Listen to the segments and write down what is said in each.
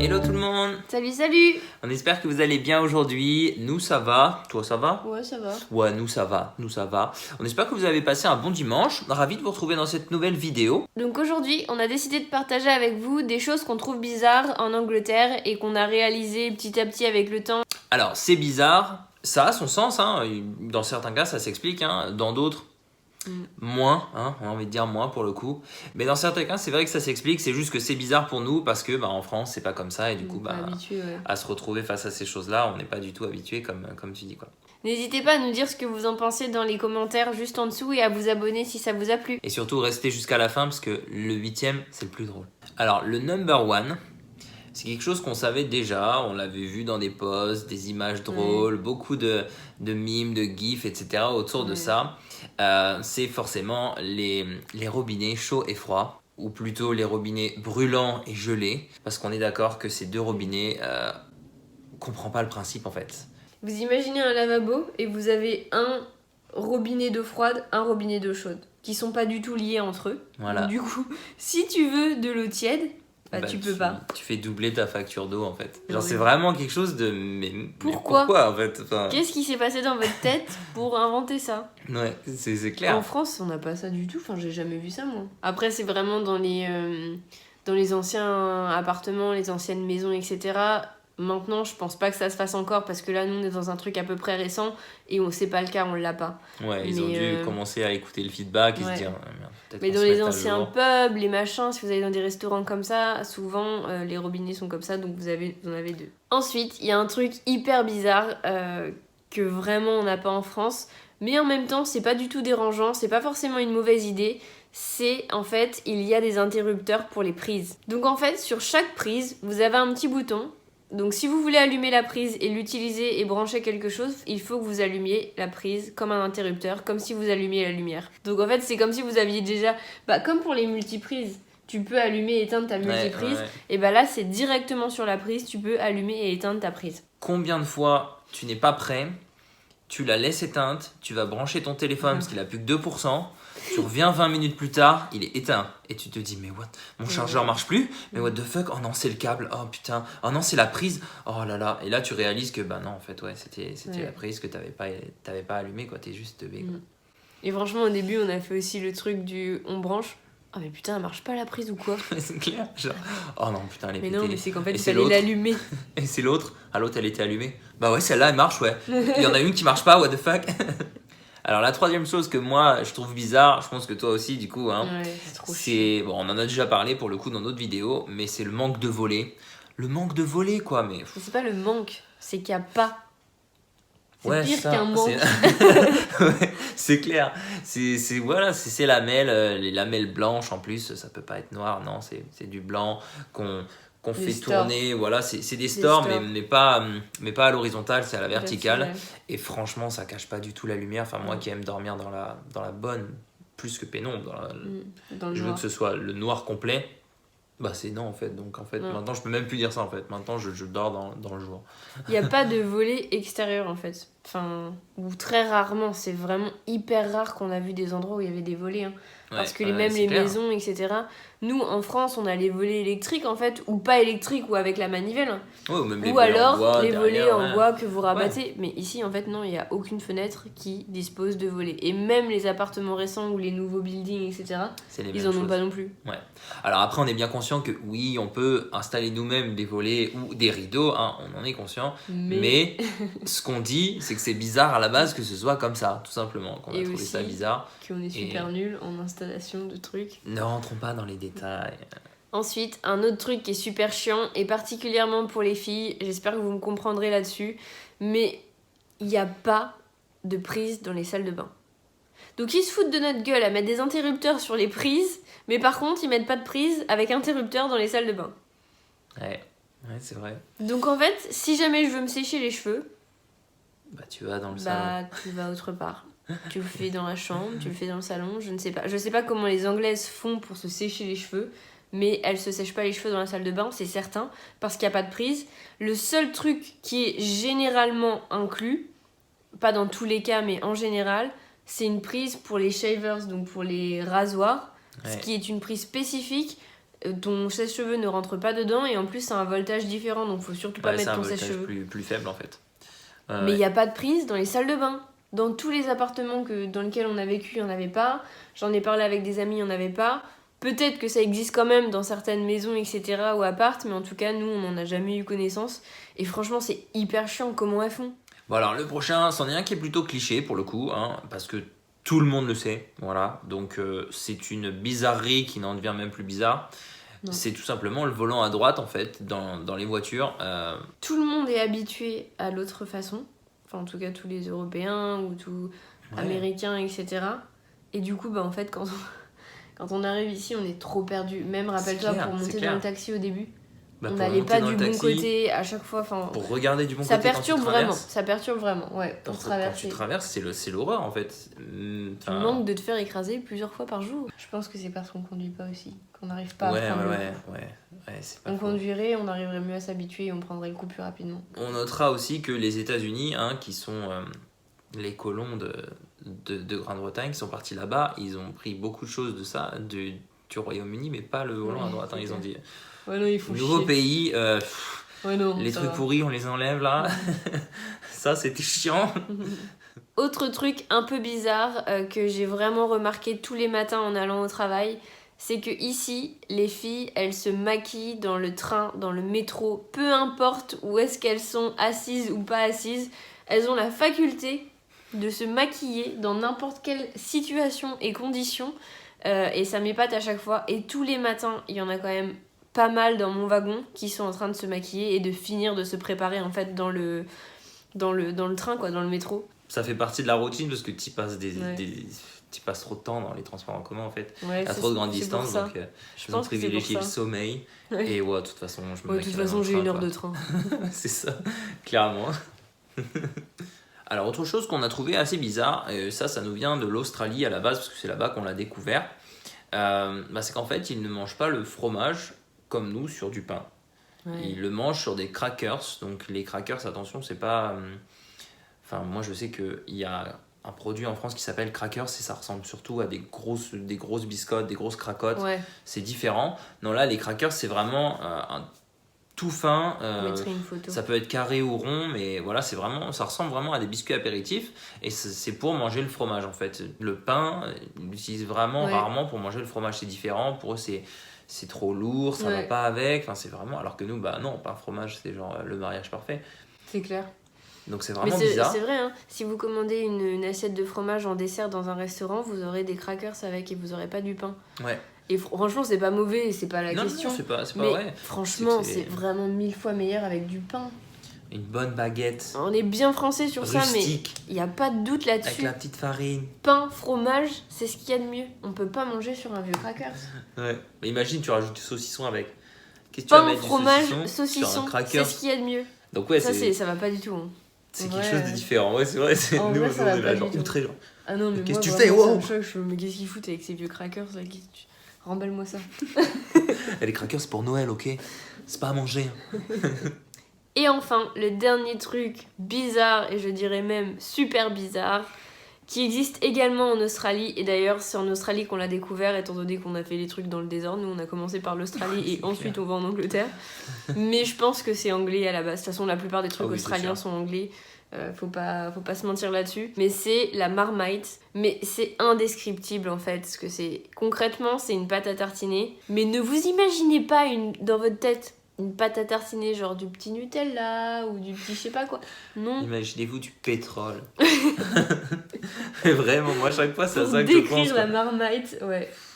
Hello tout le monde. Salut. On espère que vous allez bien aujourd'hui. Nous ça va. Toi ça va? Ouais, ça va. Ouais, nous ça va. On espère que vous avez passé un bon dimanche. Ravi de vous retrouver dans cette nouvelle vidéo. Donc aujourd'hui, on a décidé de partager avec vous des choses qu'on trouve bizarres en Angleterre et qu'on a réalisées petit à petit avec le temps. Alors c'est bizarre, ça a son sens, hein. Dans certains cas ça s'explique, hein. Dans d'autres moins, hein. On a envie de dire moins pour le coup. Mais dans certains cas c'est vrai que ça s'explique, c'est juste que c'est bizarre pour nous parce que en France c'est pas comme ça et du coup Pas habitué, ouais. à se retrouver face à ces choses-là, on n'est pas du tout habitué comme tu dis quoi. N'hésitez pas à nous dire ce que vous en pensez dans les commentaires juste en dessous et à vous abonner si ça vous a plu. Et surtout restez jusqu'à la fin parce que le 8e c'est le plus drôle. Alors le number one, c'est quelque chose qu'on savait déjà, on l'avait vu dans des posts, des images drôles, beaucoup de mimes, de gifs, etc. autour de ça. C'est forcément les robinets chauds et froids, ou plutôt les robinets brûlants et gelés, parce qu'on est d'accord que ces deux robinets, on comprend pas le principe en fait. Vous imaginez un lavabo et vous avez un robinet d'eau froide, un robinet d'eau chaude, qui sont pas du tout liés entre eux. Voilà. Donc, du coup, si tu veux de l'eau tiède, tu peux pas. Tu fais doubler ta facture d'eau en fait. Genre Oui. c'est vraiment quelque chose de... Mais pourquoi en fait Qu'est-ce qui s'est passé dans votre tête pour inventer ça? Ouais, c'est clair. En France, on n'a pas ça du tout. Enfin, j'ai jamais vu ça, moi. Après, c'est vraiment dans les anciens appartements, les anciennes maisons, etc. Maintenant, je pense pas que ça se fasse encore parce que là, nous, on est dans un truc à peu près récent et c'est pas le cas, on l'a pas. Ouais, ils ont dû commencer à éccouter le feedback et se dire... merde, mais dans les anciens pubs, les machins, si vous allez dans des restaurants comme ça, souvent, les robinets sont comme ça, donc vous en avez deux. Ensuite, il y a un truc hyper bizarre que vraiment on n'a pas en France, mais en même temps, c'est pas du tout dérangeant, c'est pas forcément une mauvaise idée. C'est en fait, il y a des interrupteurs pour les prises. Donc en fait, sur chaque prise, vous avez un petit bouton. Donc si vous voulez allumer la prise et l'utiliser et brancher quelque chose, il faut que vous allumiez la prise comme un interrupteur, comme si vous allumiez la lumière. Donc en fait, c'est comme si vous aviez déjà... comme pour les multiprises, tu peux allumer et éteindre ta multiprise. Ouais. Et là, c'est directement sur la prise, tu peux allumer et éteindre ta prise. Combien de fois tu n'es pas prêt, tu la laisses éteinte, tu vas brancher ton téléphone parce qu'il a plus que 2%, tu reviens 20 minutes plus tard, il est éteint. Et tu te dis, mais what? Mon chargeur marche plus? Mais what the fuck? Oh non, c'est le câble. Oh putain. Oh non, c'est la prise. Oh là là. Et là, tu réalises que, non, en fait, ouais, c'était la prise que t'avais pas allumée, quoi. T'es juste teubé, quoi. Et franchement, au début, on a fait aussi le truc du on branche. Ah mais putain, elle marche pas la prise ou quoi? C'est clair. Genre, oh non, putain, elle est pétée. Mais non, mais c'est qu'en fait, il fallait l'allumer. Et c'est l'autre. Ah, l'autre, elle était allumée. Bah ouais, celle-là, elle marche, ouais. Il y en a une qui marche pas, what the fuck? Alors la troisième chose que moi je trouve bizarre, je pense que toi aussi du coup, hein, ouais, c'est trop chiant. Bon, on en a déjà parlé pour le coup dans d'autres vidéos, mais c'est le manque de volets. Le manque de volets quoi, mais... C'est pas le manque, c'est qu'il n'y a pas. C'est pire ça, qu'un manque. Ouais, c'est clair. C'est les lamelles blanches en plus, ça peut pas être noir, non, c'est du blanc qu'on fait tourner, voilà, c'est des stores, mais pas à l'horizontale, c'est à la verticale. Et franchement, ça cache pas du tout la lumière. Enfin, moi qui aime dormir dans la bonne, plus que pénombre, je veux que ce soit le noir complet. C'est non en fait. Donc en fait, maintenant je peux même plus dire ça en fait. Maintenant je dors dans le jour. Il n'y a pas de volet extérieur en fait. Enfin, ou très rarement. C'est vraiment hyper rare qu'on a vu des endroits où il y avait des volets. Hein. Parce que même les maisons, etc. Nous, en France, on a les volets électriques en fait, ou pas électriques, ou avec la manivelle. Ouais, ou alors les volets en bois que vous rabattez. Ouais. Mais ici, en fait, non, il n'y a aucune fenêtre qui dispose de volets. Et même les appartements récents ou les nouveaux buildings, etc., ils en ont pas non plus. Ouais. Alors après, on est bien conscient que oui, on peut installer nous-mêmes des volets ou des rideaux, hein, on en est conscient. Mais ce qu'on dit, c'est que c'est bizarre à la base que ce soit comme ça, tout simplement. Qu'on a trouvé ça bizarre. Qu'on est super nul en installation de trucs. Ne rentrons pas dans les détails. Ensuite, un autre truc qui est super chiant, et particulièrement pour les filles, j'espère que vous me comprendrez là-dessus, mais il n'y a pas de prise dans les salles de bain. Donc ils se foutent de notre gueule à mettre des interrupteurs sur les prises, mais par contre ils mettent pas de prise avec interrupteur dans les salles de bain. Ouais, c'est vrai. Donc en fait, si jamais je veux me sécher les cheveux, tu vas dans le salon. Tu vas autre part. Tu le fais dans la chambre, tu le fais dans le salon, je ne sais pas. Je sais pas comment les Anglaises font pour se sécher les cheveux, mais elles se sèchent pas les cheveux dans la salle de bain, c'est certain, parce qu'il n'y a pas de prise. Le seul truc qui est généralement inclus, pas dans tous les cas, mais en général, c'est une prise pour les shavers, donc pour les rasoirs, ce qui est une prise spécifique ton sèche-cheveux ne rentre pas dedans et en plus c'est un voltage différent, donc faut surtout pas mettre ton sèche-cheveux. C'est un voltage plus faible en fait. Mais il n'y a pas de prise dans les salles de bain. Dans tous les appartements dans lesquels on a vécu, il n'y en avait pas. J'en ai parlé avec des amis, il n'y en avait pas. Peut-être que ça existe quand même dans certaines maisons, etc. ou appart, mais en tout cas, nous, on n'en a jamais eu connaissance. Et franchement, c'est hyper chiant comment elles font. Bon alors, le prochain, c'en est un qui est plutôt cliché pour le coup, hein, parce que tout le monde le sait, voilà. Donc, c'est une bizarrerie qui n'en devient même plus bizarre. Non. C'est tout simplement le volant à droite, en fait, dans les voitures. Tout le monde est habitué à l'autre façon. Enfin, en tout cas, tous les Européens ou tous Américains, etc. Et du coup, bah, en fait, quand on arrive ici, on est trop perdu. Même, rappelle-toi, pour monter dans le taxi au début, on n'allait pas du bon côté à chaque fois. Pour regarder du bon côté, ça perturbe vraiment, ouais, pour traverser. Quand tu traverses, c'est l'horreur, en fait. Tu manques de te faire écraser plusieurs fois par jour. Je pense que c'est parce qu'on conduit pas aussi, qu'on n'arrive pas à prendre c'est pas on conduirait, on arriverait mieux à s'habituer et on prendrait le coup plus rapidement. On notera aussi que les États-Unis, hein, qui sont les colons de Grande-Bretagne, qui sont partis là-bas, ils ont pris beaucoup de choses de ça, du Royaume-Uni, mais pas le volant à droite. Hein, ils ont dit nouveau pays, les trucs pourris, on les enlève là. Ça, c'était chiant. Autre truc un peu bizarre que j'ai vraiment remarqué tous les matins en allant au travail, c'est que ici, les filles, elles se maquillent dans le train, dans le métro, peu importe où est-ce qu'elles sont assises ou pas assises, elles ont la faculté de se maquiller dans n'importe quelle situation et condition, et ça m'épate à chaque fois. Et tous les matins, il y en a quand même pas mal dans mon wagon qui sont en train de se maquiller et de finir de se préparer en fait dans le train, quoi, dans le métro. Ça fait partie de la routine parce que tu passes tu passes trop de temps dans les transports en commun en fait, à trop de grandes distances, donc je pense privilégier le sommeil. Et de toute façon je me maquille. De toute façon j'ai 1 heure de train. C'est ça, clairement. Alors autre chose qu'on a trouvé assez bizarre, et ça nous vient de l'Australie à la base parce que c'est là-bas qu'on l'a découvert, c'est qu'en fait ils ne mangent pas le fromage comme nous sur du pain. Ils le mangent sur des crackers. Donc les crackers, attention, c'est pas... moi je sais qu'il y a un produit en France qui s'appelle Crackers et ça ressemble surtout à des grosses biscottes, des grosses cracottes. C'est différent. Non, là les crackers c'est vraiment un tout fin. Une photo. Ça peut être carré ou rond, mais voilà, ça ressemble vraiment à des biscuits apéritifs et c'est pour manger le fromage en fait. Le pain, ils l'utilisent vraiment rarement pour manger le fromage. C'est différent. Pour eux c'est trop lourd, ça va pas avec. Enfin, c'est vraiment... Alors que nous, non, pain fromage, c'est genre le mariage parfait. C'est clair. Donc c'est vraiment bizarre. C'est vrai, hein. Si vous commandez une assiette de fromage en dessert dans un restaurant, vous aurez des crackers avec et vous aurez pas du pain. Ouais. Et franchement, c'est pas mauvais et c'est pas la question. Non, c'est pas mais vrai. Franchement, c'est vraiment 1000 fois meilleur avec du pain. Une bonne baguette. On est bien français sur rustique. Ça, mais il n'y a pas de doute là-dessus. Avec la petite farine. Pain, fromage, c'est ce qu'il y a de mieux. On peut pas manger sur un vieux crackers. Ouais. Mais imagine, tu rajoutes du saucisson avec. Qu'est-ce que tu vas mettre, fromage, saucisson, c'est ce qu'il y a de mieux. Donc ça va pas du tout. Hein. C'est quelque chose de différent. Ouais, c'est vrai. Nous, on est là, genre outré. Ah non, mais qu'est-ce que tu fais, mais qu'est-ce qu'ils foutent avec ces vieux crackers? Remballe-moi ça. Les crackers, c'est pour Noël, ok? C'est pas à manger. Et enfin, le dernier truc bizarre, et je dirais même super bizarre, qui existe également en Australie, et d'ailleurs c'est en Australie qu'on l'a découvert, étant donné qu'on a fait les trucs dans le désordre. Nous on a commencé par l'Australie et ensuite on va en Angleterre. Mais je pense que c'est anglais à la base. De toute façon la plupart des trucs australiens sont anglais. Faut pas se mentir là-dessus. Mais c'est la Marmite. Mais c'est indescriptible en fait. Parce que concrètement c'est une pâte à tartiner. Mais ne vous imaginez pas dans votre tête une pâte à tartiner genre du petit Nutella ou du petit je sais pas quoi. Non. Imaginez-vous du pétrole. Mais vraiment, moi chaque fois c'est à ça que je pense. Pour décrire la Marmite,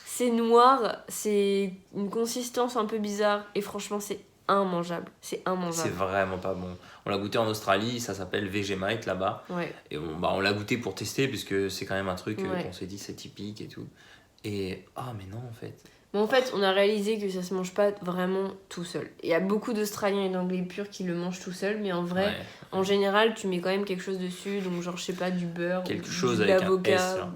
c'est noir, c'est une consistance un peu bizarre et franchement c'est immangeable. C'est vraiment pas bon. On l'a goûté en Australie, ça s'appelle Vegemite là-bas. Et on l'a goûté pour tester puisque c'est quand même un truc qu'on s'est dit c'est typique et tout. Et mais non en fait. Mais en fait, on a réalisé que ça se mange pas vraiment tout seul. Il y a beaucoup d'Australiens et d'Anglais purs qui le mangent tout seul, mais en vrai, en général, tu mets quand même quelque chose dessus, donc genre, je sais pas, du beurre, quelque chose de avec l'avocat.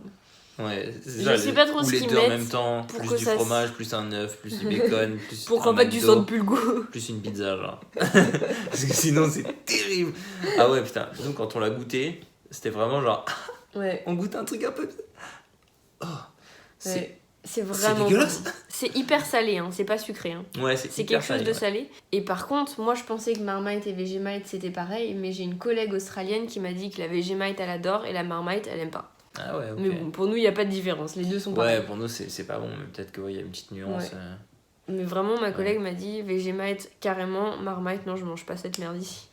Je sais pas trop ce qu'ils mettent. En même temps, plus du fromage, plus un œuf, plus du bacon, plus pour qu'en fait tu sentes plus le goût. Plus une pizza, genre. Parce que sinon, c'est terrible. Ah ouais, putain. Nous, quand on l'a goûté, c'était vraiment genre... On goûte un truc un peu... C'est vraiment dégueulasse. bon. C'est hyper salé, hein. C'est pas sucré. Hein. Ouais, c'est quelque chose de salé. Et par contre, moi je pensais que Marmite et Vegemite c'était pareil, mais j'ai une collègue australienne qui m'a dit que la Vegemite elle adore et la Marmite elle aime pas. Ah ouais, ok. Mais bon, pour nous il n'y a pas de différence, les deux sont pareils. Ouais, pour nous c'est pas bon, mais peut-être qu'il y a une petite nuance. Ouais. Mais vraiment, ma collègue m'a dit Vegemite carrément, Marmite, non, je mange pas cette merde ici.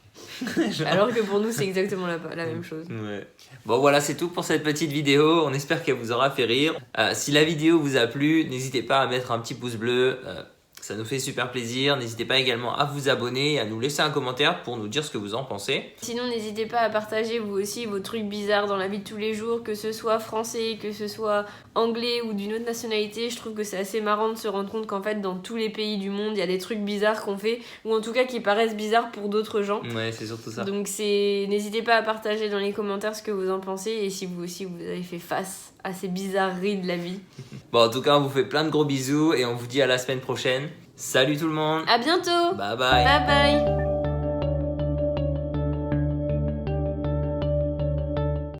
Alors que pour nous, c'est exactement la même chose. Ouais. Bon, voilà, c'est tout pour cette petite vidéo. On espère qu'elle vous aura fait rire. Si la vidéo vous a plu, n'hésitez pas à mettre un petit pouce bleu. Ça nous fait super plaisir. N'hésitez pas également à vous abonner et à nous laisser un commentaire pour nous dire ce que vous en pensez. Sinon, n'hésitez pas à partager vous aussi vos trucs bizarres dans la vie de tous les jours, que ce soit français, que ce soit anglais ou d'une autre nationalité. Je trouve que c'est assez marrant de se rendre compte qu'en fait, dans tous les pays du monde, il y a des trucs bizarres qu'on fait, ou en tout cas qui paraissent bizarres pour d'autres gens. Ouais, c'est surtout ça. Donc n'hésitez pas à partager dans les commentaires ce que vous en pensez et si vous aussi vous avez fait face à ces bizarreries de la vie. Bon, en tout cas, on vous fait plein de gros bisous et on vous dit à la semaine prochaine. Salut tout le monde. À bientôt. Bye bye. Bye bye.